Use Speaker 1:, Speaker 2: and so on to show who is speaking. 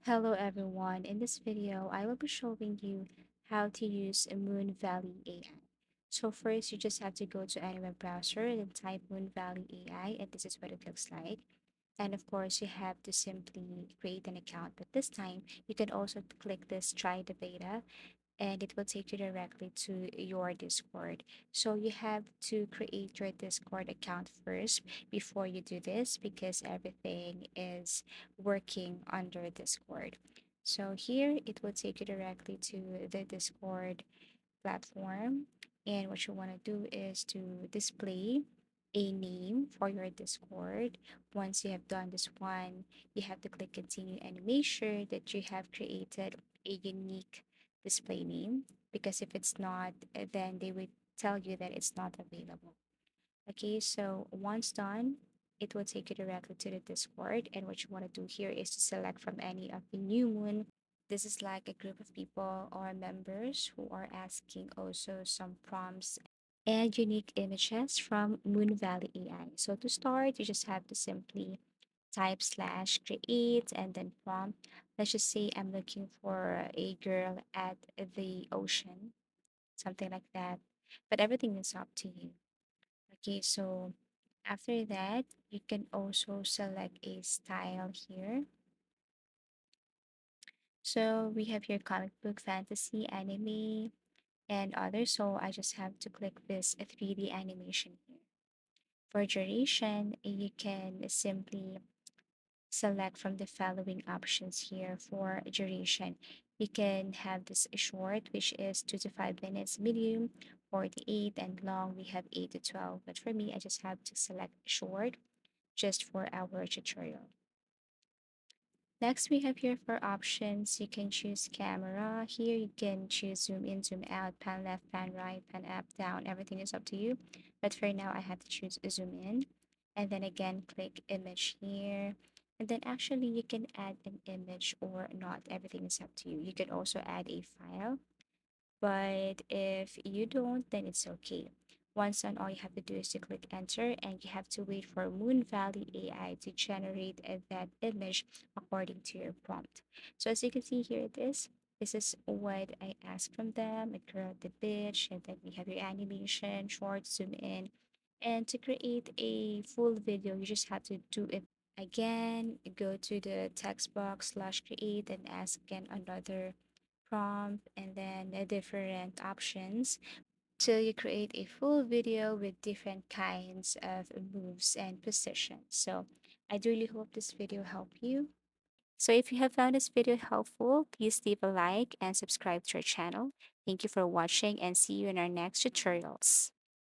Speaker 1: Hello everyone. In this video, I will be showing you how to use a Moonvalley AI. So first, you just have to go to any web browser and type Moonvalley AI, and this is what it looks like. And of course, you have to simply create an account, but this time you can also click this try the beta and it will take you directly to your Discord. So you have to create your Discord account first before you do this because everything is working under Discord. So here it will take you directly to the Discord platform. And what you want to do is to display a name for your Discord. Once you have done this one, you have to click continue and make sure that you have created a unique display name because if it's not, then they will tell you that it's not available. Okay, so once done, it will take you directly to the Discord. And what you want to do here is to select from any of the new moon. This is like a group of people or members who are asking also some prompts and unique images from Moon Valley AI. So to start, you just have to simply type slash create and then prompt. Let's just say I'm looking for a girl at the ocean, something like that. But everything is up to you. Okay, so after that, you can also select a style here. So we have here comic book, fantasy, anime, and others. So I just have to click this 3D animation here. For duration, you can simply select from the following options here for duration. You can have this short, which is 2 to 5 minutes, medium, 48, and long, we have 8 to 12. But for me, I just have to select short just for our tutorial. Next, we have here for options, you can choose camera. Here you can choose zoom in, zoom out, pan left, pan right, pan up, down. Everything is up to you. But for now, I have to choose zoom in. And then again, click image here. And then actually you can add an image or not. Everything is up to you. You can also add a file, but if you don't, then it's okay. Once done, all you have to do is to click enter and you have to wait for Moon Valley AI to generate that image according to your prompt. So as you can see here it is. This is what I asked from them. A girl at the beach, and then we have your animation, short, zoom in. And to create a full video, you just have to do it again. Go to the text box slash create and ask again another prompt and then the different options till you create a full video with different kinds of moves and positions. So I do really hope this video helped you. So if you have found this video helpful, please leave a like and subscribe to our channel. Thank you for watching and see you in our next tutorials.